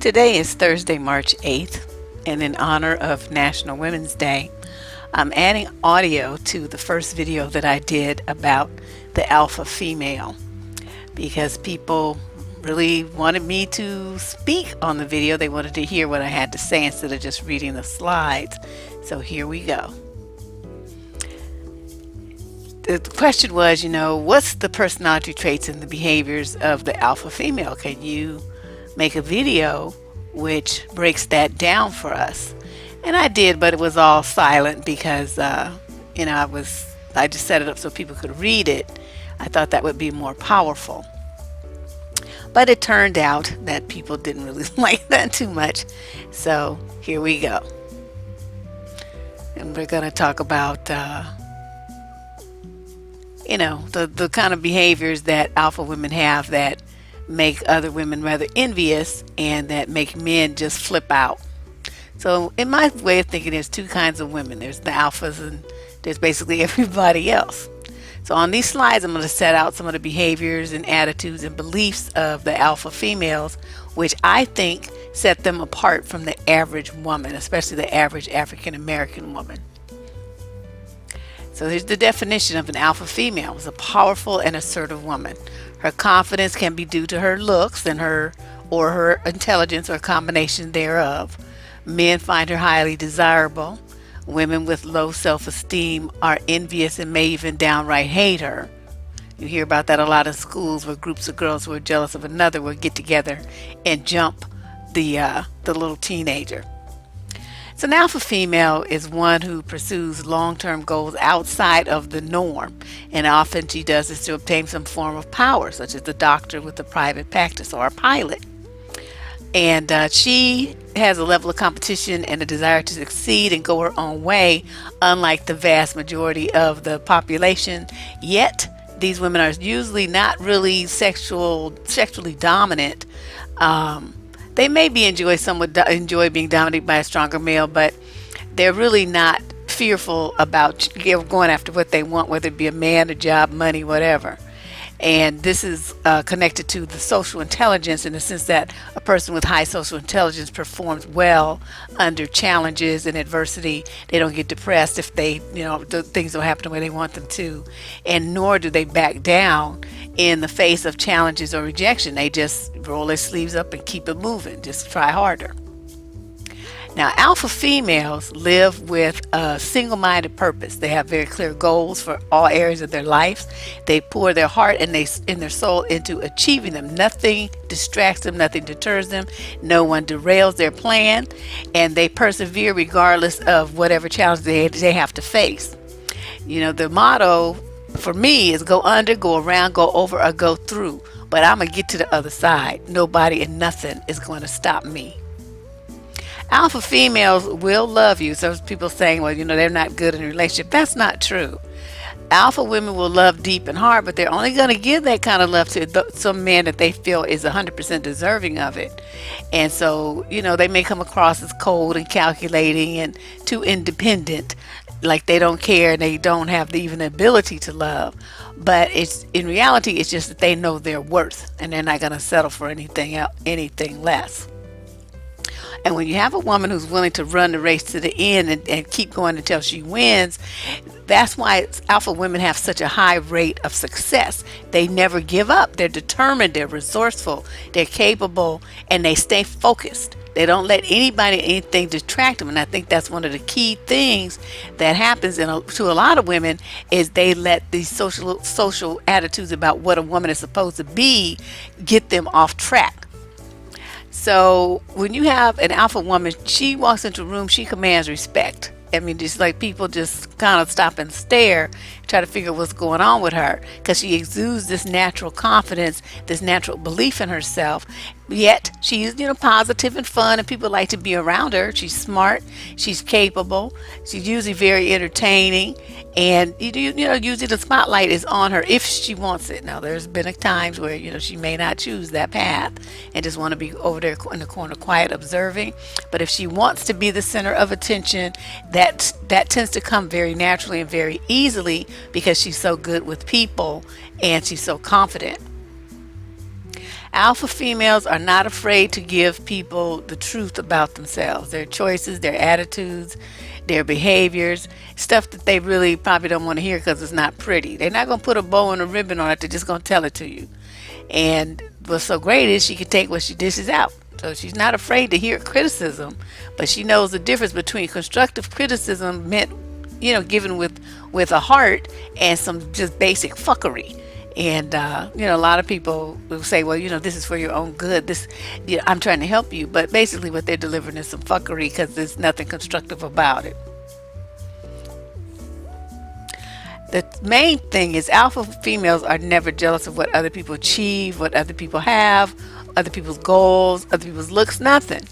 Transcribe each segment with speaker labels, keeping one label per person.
Speaker 1: Today is Thursday, March 8th, and in honor of National Women's Day, I'm adding audio to the first video that I did about the alpha female because people really wanted me to speak on the video. They wanted to hear what I had to say instead of just reading the slides. So here we go. The question was, what's the personality traits and the behaviors of the alpha female? Can you make a video which breaks that down for us? And I did, but it was all silent because I just set it up so people could read it. I thought that would be more powerful, but it turned out that people didn't really like that too much. So here we go, and we're going to talk about the kind of behaviors that alpha women have that make other women rather envious and that make men just flip out. So in my way of thinking, there's two kinds of women. There's the alphas and there's basically everybody else. So on these slides, I'm going to set out some of the behaviors and attitudes and beliefs of the alpha females, which I think set them apart from the average woman, especially the average African American woman. So here's the definition of an alpha female. It's a powerful and assertive woman. Her confidence can be due to her looks and her intelligence or a combination thereof. Men find her highly desirable. Women with low self-esteem are envious and may even downright hate her. You hear about that a lot in schools where groups of girls who are jealous of another will get together and jump the little teenager. So an alpha female is one who pursues long-term goals outside of the norm, and often she does this to obtain some form of power, such as the doctor with a private practice or a pilot. And she has a level of competition and a desire to succeed and go her own way, unlike the vast majority of the population. Yet these women are usually not really sexually dominant. They may enjoy being dominated by a stronger male, but they're really not fearful about going after what they want, whether it be a man, a job, money, whatever. And this is connected to the social intelligence in the sense that a person with high social intelligence performs well under challenges and adversity. They don't get depressed if things don't happen the way they want them to, and nor do they back down in the face of challenges or rejection. They just roll their sleeves up and keep it moving, just try harder. Now, alpha females live with a single-minded purpose. They have very clear goals for all areas of their lives. They pour their heart and their soul into achieving them. Nothing distracts them, nothing deters them, no one derails their plan, and they persevere regardless of whatever challenge they have to face. The motto for me is go under, go around, go over, or go through. But I'm going to get to the other side. Nobody and nothing is going to stop me. Alpha females will love you. So people saying, well, they're not good in a relationship. That's not true. Alpha women will love deep and hard, but they're only going to give that kind of love to some man that they feel is 100% deserving of it. And so, they may come across as cold and calculating and too independent, like they don't care and they don't have even the ability to love. But in reality, it's just that they know their worth and they're not going to settle for anything less. And when you have a woman who's willing to run the race to the end and keep going until she wins, that's why alpha women have such a high rate of success. They never give up. They're determined, they're resourceful, they're capable, and they stay focused. They don't let anything distract them. And I think that's one of the key things that happens to a lot of women is they let these social attitudes about what a woman is supposed to be get them off track. So when you have an alpha woman, she walks into a room, she commands respect. I mean, just like people just kind of stop and stare, try to figure what's going on with her, because she exudes this natural confidence, this natural belief in herself. Yet she's, positive and fun, and people like to be around her. She's smart, she's capable, she's usually very entertaining, and usually the spotlight is on her if she wants it. Now, there's been times where she may not choose that path and just want to be over there in the corner, quiet, observing. But if she wants to be the center of attention, that tends to come very naturally and very easily because she's so good with people and she's so confident. Alpha females are not afraid to give people the truth about themselves, their choices, their attitudes, their behaviors, stuff that they really probably don't want to hear because it's not pretty. They're not going to put a bow and a ribbon on it, they're just going to tell it to you. And what's so great is she can take what she dishes out. So she's not afraid to hear criticism, but she knows the difference between constructive criticism meant, given with a heart, and some just basic fuckery. And a lot of people will say, well, this is for your own good. This, I'm trying to help you, but basically what they're delivering is some fuckery because there's nothing constructive about it. The main thing is alpha females are never jealous of what other people achieve, what other people have, other people's goals, other people's looks, nothing.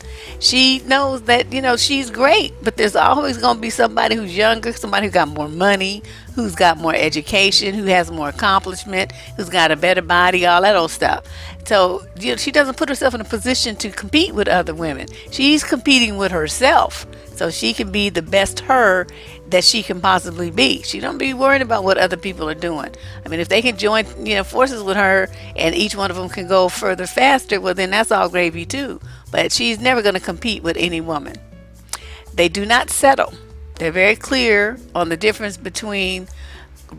Speaker 1: She knows that, she's great, but there's always going to be somebody who's younger, somebody who got more money, who's got more education, who has more accomplishment, who's got a better body, all that old stuff. So, she doesn't put herself in a position to compete with other women. She's competing with herself so she can be the best her that she can possibly be. She don't be worried about what other people are doing. I mean, if they can join, forces with her and each one of them can go further faster, well, then that's all gravy too. But she's never going to compete with any woman. They do not settle. They're very clear on the difference between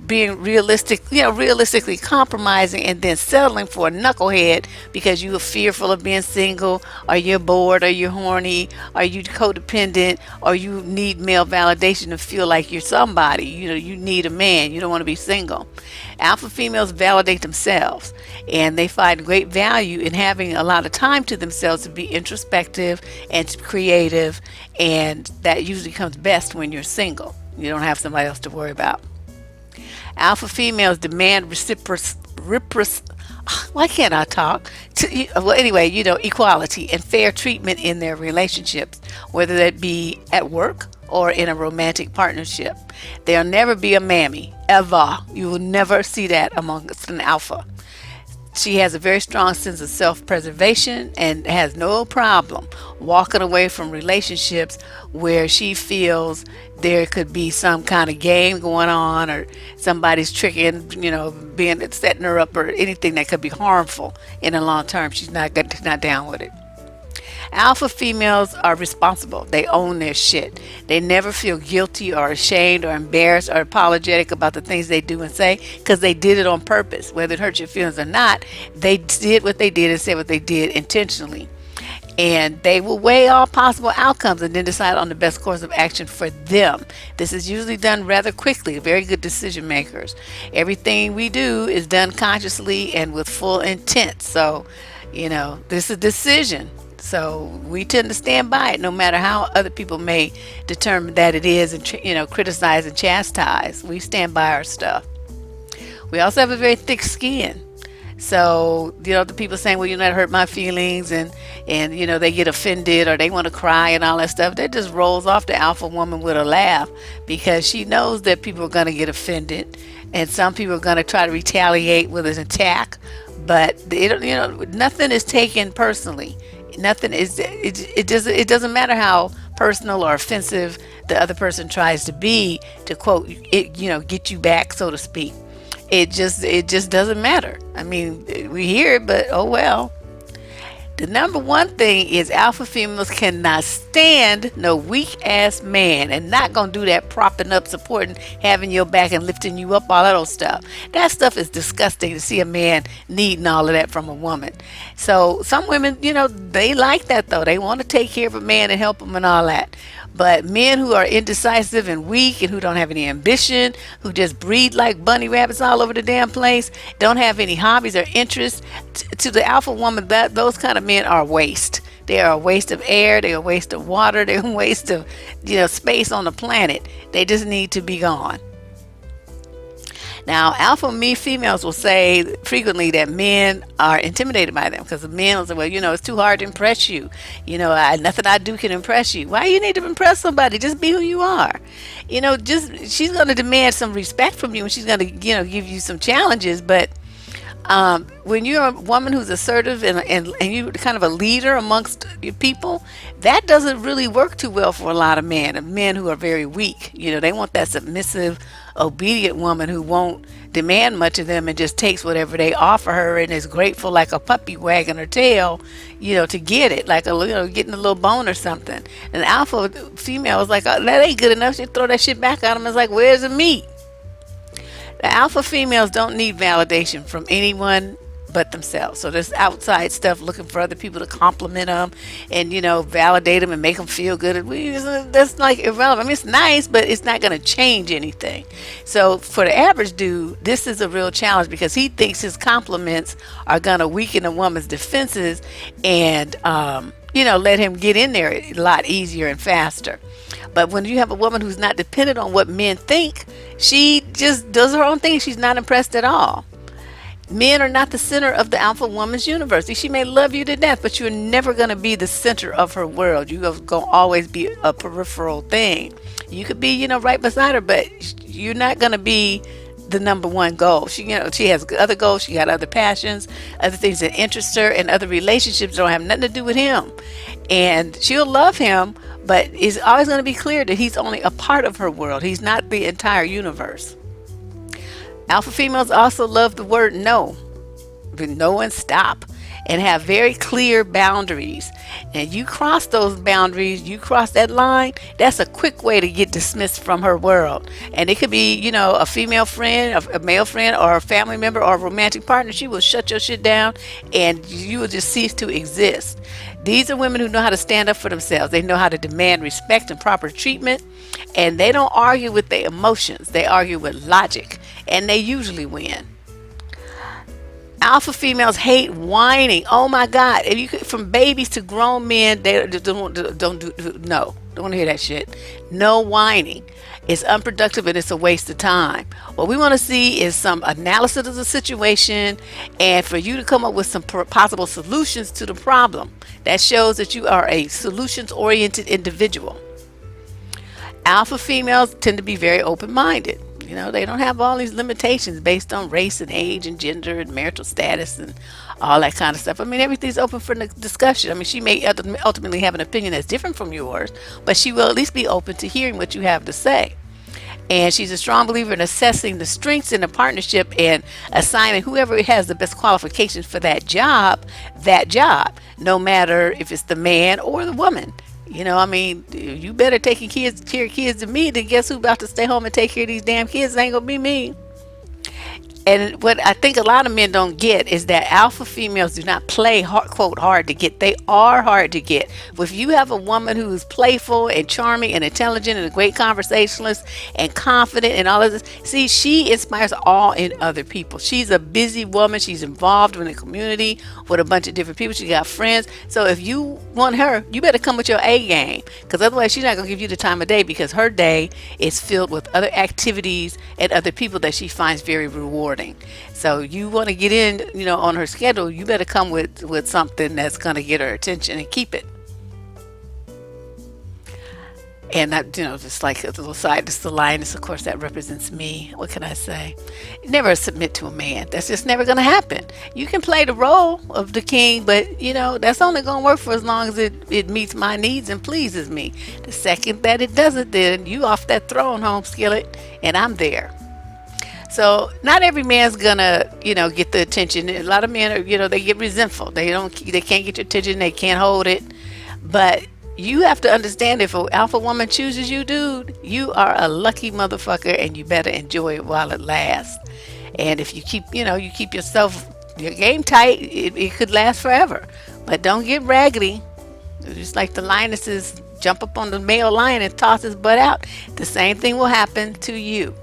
Speaker 1: being realistically compromising and then settling for a knucklehead because you are fearful of being single, or you're bored, or you're horny, or you codependent, or you need male validation to feel like you're somebody. You need a man. You don't want to be single. Alpha females validate themselves, and they find great value in having a lot of time to themselves to be introspective and creative, and that usually comes best when you're single. You don't have somebody else to worry about. Alpha females demand why can't I talk? Equality and fair treatment in their relationships, whether that be at work or in a romantic partnership. There'll never be a mammy, ever. You will never see that amongst an alpha. She has a very strong sense of self-preservation and has no problem walking away from relationships where she feels there could be some kind of game going on, or somebody's tricking, setting her up, or anything that could be harmful in the long term. She's not down with it. Alpha females are responsible. They own their shit. They never feel guilty or ashamed or embarrassed or apologetic about the things they do and say, because they did it on purpose. Whether it hurts your feelings or not, they did what they did and said what they did intentionally. And they will weigh all possible outcomes and then decide on the best course of action for them. This is usually done rather quickly. Very good decision makers. Everything we do is done consciously and with full intent. So, this is a decision. So we tend to stand by it no matter how other people may determine that it is, and criticize and chastise. We stand by our stuff. We also have a very thick skin. So, the people saying, well, that hurt my feelings, and they get offended or they want to cry and all that stuff. That just rolls off the alpha woman with a laugh, because she knows that people are going to get offended, and some people are going to try to retaliate with an attack. But nothing is taken personally. Nothing is. It doesn't matter how personal or offensive the other person tries to be to quote it. Get you back, so to speak. It just doesn't matter. I mean, we hear it, but oh well. The number one thing is alpha females cannot stand no weak ass man, and not gonna do that propping up, supporting, having your back and lifting you up, all that old stuff. That stuff is disgusting to see a man needing all of that from a woman. So some women, they like that though. They want to take care of a man and help him and all that. But men who are indecisive and weak and who don't have any ambition, who just breed like bunny rabbits all over the damn place, don't have any hobbies or interests, to the alpha woman, those kind of men are a waste. They are a waste of air. They're a waste of water. They're a waste of space on the planet. They just need to be gone. Now, alpha females will say frequently that men are intimidated by them, because the men will say, well, it's too hard to impress you. Nothing I do can impress you. Why you need to impress somebody? Just be who you are. She's going to demand some respect from you, and she's going to, give you some challenges. But when you're a woman who's assertive and you're kind of a leader amongst your people, that doesn't really work too well for a lot of men who are very weak. They want that submissive, obedient woman who won't demand much of them and just takes whatever they offer her and is grateful like a puppy wagging her tail, to get it, like getting a little bone or something. An alpha female is like, oh, that ain't good enough. She throw that shit back at them. It's like, where's the meat? The alpha females don't need validation from anyone but themselves. So this outside stuff, looking for other people to compliment them and validate them and make them feel good. That's like irrelevant. I mean, it's nice, but it's not going to change anything. So for the average dude, this is a real challenge because he thinks his compliments are going to weaken a woman's defenses and let him get in there a lot easier and faster. But when you have a woman who's not dependent on what men think, she just does her own thing. She's not impressed at all. Men are not the center of the alpha woman's universe. She may love you to death, but you're never going to be the center of her world. You're going to always be a peripheral thing. You could be, right beside her, but you're not going to be the number one goal. She has other goals. She got other passions, other things that interest her, and other relationships that don't have nothing to do with him. And she'll love him, but it's always going to be clear that he's only a part of her world. He's not the entire universe. Alpha females also love the word no. No and stop. And have very clear boundaries. And you cross those boundaries, you cross that line, that's a quick way to get dismissed from her world. And it could be, a female friend, a male friend, or a family member, or a romantic partner. She will shut your shit down and you will just cease to exist. These are women who know how to stand up for themselves. They know how to demand respect and proper treatment. And they don't argue with their emotions. They argue with logic. And they usually win. Alpha females hate whining. Oh my God! If you from babies to grown men, they don't want to hear that shit. No whining. It's unproductive and it's a waste of time. What we want to see is some analysis of the situation and for you to come up with some possible solutions to the problem. That shows that you are a solutions-oriented individual. Alpha females tend to be very open-minded. They don't have all these limitations based on race and age and gender and marital status and all that kind of stuff. I mean, everything's open for discussion. I mean, she may ultimately have an opinion that's different from yours, but she will at least be open to hearing what you have to say. And she's a strong believer in assessing the strengths in a partnership and assigning whoever has the best qualifications for that job, no matter if it's the man or the woman. You better care of kids than me, then guess who about to stay home and take care of these damn kids? It ain't gonna be me. And what I think a lot of men don't get is that alpha females do not play quote hard to get. They are hard to get. If you have a woman who's playful and charming and intelligent and a great conversationalist and confident and all of this, see, she inspires awe in other people. She's a busy woman. She's involved in the community with a bunch of different people. She got friends. So if you want her, you better come with your A game, because otherwise she's not gonna give you the time of day, because her day is filled with other activities and other people that she finds very rewarding. So you want to get in, on her schedule, you better come with something that's going to get her attention and keep it. And that, just like a little side, just the lioness, of course, that represents me. What can I say? Never submit to a man. That's just never going to happen. You can play the role of the king, but, that's only going to work for as long as it meets my needs and pleases me. The second that it doesn't, then you off that throne, home skillet, and I'm there. So not every man's gonna, get the attention. A lot of men are, they get resentful. They can't get your attention. They can't hold it. But you have to understand, if an alpha woman chooses you, dude, you are a lucky motherfucker, and you better enjoy it while it lasts. And if you keep, you keep your game tight, it could last forever. But don't get raggedy. Just like the lionesses jump up on the male lion and toss his butt out, the same thing will happen to you.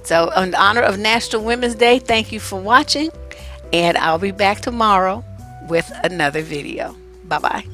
Speaker 1: So in honor of National Women's Day, thank you for watching, and I'll be back tomorrow with another video. Bye-bye.